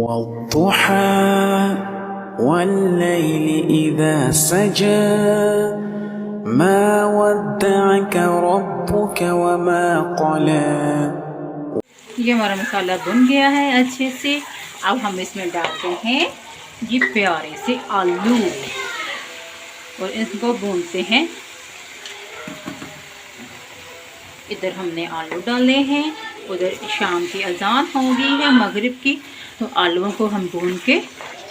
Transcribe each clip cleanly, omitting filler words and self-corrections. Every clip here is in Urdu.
والضحى والليل إذا سجى ما ودعك ربك وما قلى. یہ ہمارا مسالہ بن گیا ہے اچھے سے. اب ہم اس میں ڈالتے ہیں یہ پیارے سے آلو اور اس کو بھونتے ہیں. ادھر ہم نے آلو ڈالے ہیں، ادھر شام کی اذان ہو گئی ہے مغرب کی، تو آلووں کو ہم بھون کے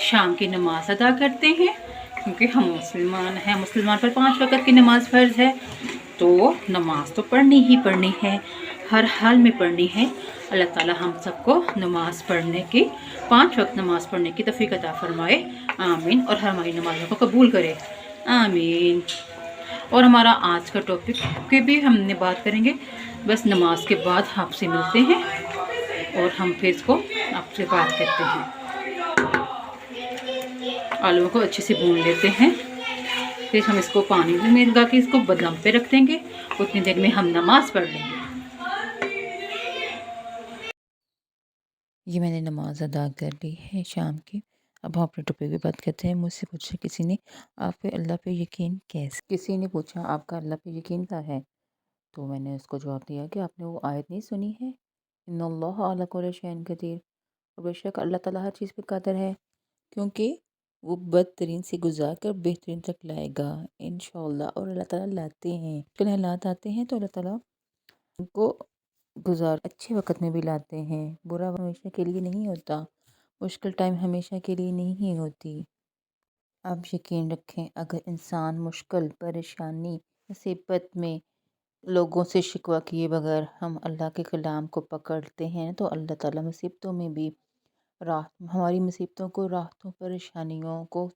شام کی نماز ادا کرتے ہیں، کیونکہ ہم مسلمان ہیں، مسلمان پر 5 وقت کی نماز فرض ہے، تو نماز تو پڑھنی ہی پڑھنی ہے، ہر حال میں پڑھنی ہے. اللہ تعالی ہم سب کو نماز پڑھنے کی، 5 وقت نماز پڑھنے کی توفیق عطا فرمائے، آمین، اور ہماری نمازوں کو قبول کرے، آمین. اور ہمارا آج کا ٹاپک کی بھی ہم نے بات کریں گے، بس نماز کے بعد آپ سے ملتے ہیں اور ہم پھر اس کو آپ سے بات کرتے ہیں. آلووں کو اچھے سے بھون لیتے ہیں، پھر ہم اس کو پانی میں لگا کے اس کو بدم پہ رکھ دیں گے، اتنی دیر میں ہم نماز پڑھ لیں گے. یہ میں نے نماز ادا کر لی ہے شام کی. اب ہم اپنے ٹاپک پہ بات کرتے ہیں. مجھ سے پوچھا کسی نے آپ پہ اللہ پہ یقین کیسے، کسی نے پوچھا آپ کا اللہ پہ یقین کیا ہے، تو میں نے اس کو جواب دیا کہ آپ نے وہ آیت نہیں سنی ہے، ان اللہ علی کل شیء قدیر، اور بے شک اللہ تعالیٰ ہر چیز پہ قادر ہے، کیونکہ وہ بدترین سے گزار کر بہترین تک لائے گا انشاءاللہ. اور اللہ تعالیٰ لاتے ہیں، مشکل حالات آتے ہیں تو اللہ تعالیٰ ان کو اچھے وقت میں بھی لاتے ہیں. برا ہمیشہ کے لیے نہیں ہوتا، مشکل ٹائم ہمیشہ کے لیے نہیں ہوتی. اب یقین رکھیں، اگر انسان مشکل، پریشانی، مصیبت میں لوگوں سے شکوہ کیے بغیر ہم اللہ کے کلام کو پکڑتے ہیں تو اللہ تعالیٰ مصیبتوں میں بھی ہماری مصیبتوں کو راحتوں، پریشانیوں کو،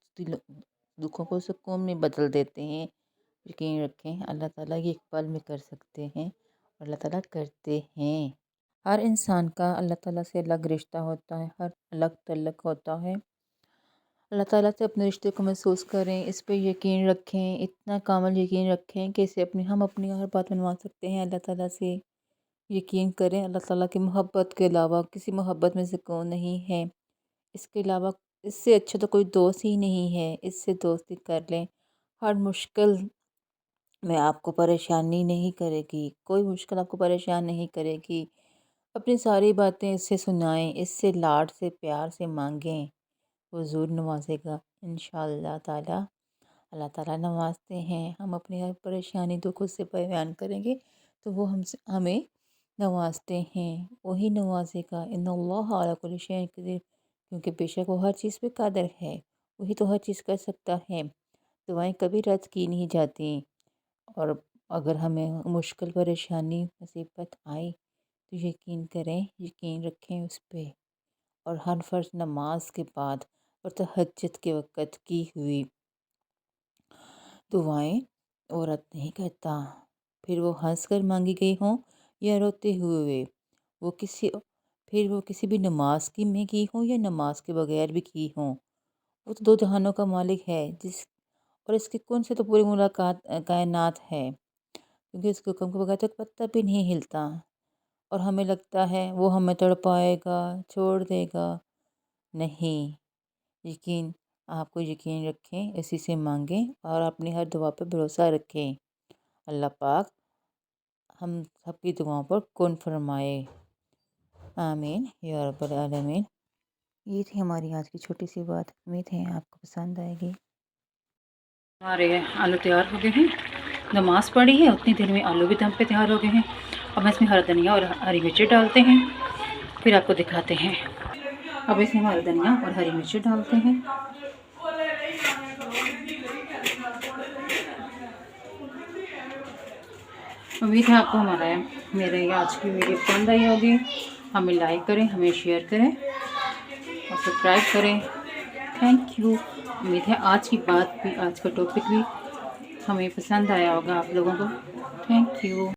دکھوں کو سکون میں بدل دیتے ہیں. یقین رکھیں اللہ تعالیٰ یہ ایک پل میں کر سکتے ہیں، اور اللہ تعالیٰ کرتے ہیں. ہر انسان کا اللہ تعالیٰ سے الگ رشتہ ہوتا ہے، ہر الگ تعلق ہوتا ہے. اللہ تعالیٰ سے اپنے رشتے کو محسوس کریں، اس پہ یقین رکھیں، اتنا کامل یقین رکھیں کہ اسے ہم اپنی ہر بات منوا سکتے ہیں. اللہ تعالیٰ سے یقین کریں. اللہ تعالیٰ کی محبت کے علاوہ کسی محبت میں سکون نہیں ہے، اس کے علاوہ اس سے اچھا تو کوئی دوست ہی نہیں ہے. اس سے دوستی کر لیں، ہر مشکل میں آپ کو پریشانی نہیں کرے گی، کوئی مشکل آپ کو پریشان نہیں کرے گی. اپنی ساری باتیں اس سے سنائیں، اس سے لاڈ سے پیار سے مانگیں، وہ ضرور نوازے گا انشاءاللہ تعالی. اللہ تعالیٰ نوازتے ہیں. ہم اپنی ہر پریشانی دکھ اس سے بیان کریں گے تو وہ ہمیں نوازتے ہیں، وہی نوازے گا. ان اللہ علی کل شیء قدیر، کیونکہ بے شک وہ ہر چیز پہ قادر ہے، وہی تو ہر چیز کر سکتا ہے. دعائیں کبھی رد کی نہیں جاتی. اور اگر ہمیں مشکل، پریشانی، مصیبت آئی تو یقین کریں، یقین رکھیں اس پہ. اور ہر فرض نماز کے بعد اور تہجد کے وقت کی ہوئی دعائیں وہ رد نہیں کرتا، پھر وہ ہنس کر مانگی گئی ہوں یا روتے ہوئے، پھر وہ کسی بھی نماز میں کی ہوں یا نماز کے بغیر بھی کی ہوں. وہ تو 2 جہانوں کا مالک ہے، اور اس کے کن سے تو پوری کائنات ہے، کیونکہ اس کے حکم کے بغیر تو ایک پتا بھی نہیں ہلتا. اور ہمیں لگتا ہے وہ ہمیں تڑپائے گا، چھوڑ دے گا. نہیں، آپ کو یقین رکھیں، اسی سے مانگیں اور اپنی ہر دعا پہ بھروسہ رکھیں. اللہ پاک ہم سب کی دعاؤں پر کون فرمائے، آمین یا رب العالمین. یہ تھی ہماری آج کی چھوٹی سی بات، امید ہے آپ کو پسند آئے گی. ہمارے آلو تیار ہو گئے ہیں، نماز پڑھی ہے اتنی دیر میں آلو بھی دم پہ تیار ہو گئے ہیں. اب اس میں ہرا دھنیا اور ہری مرچی ڈالتے ہیں، پھر آپ کو دکھاتے ہیں. اب اس میں ہرا دھنیا اور ہری مرچی ڈالتے ہیں. امید ہے آپ کو میرے آج کی ویڈیو پسند آئی ہوگی. ہمیں لائک کریں، ہمیں شیئر کریں اور سبسکرائب کریں. Thank you. امید ہے آج کی بات بھی، آج کا ٹاپک بھی ہمیں پسند آیا ہوگا آپ لوگوں کو. Thank you.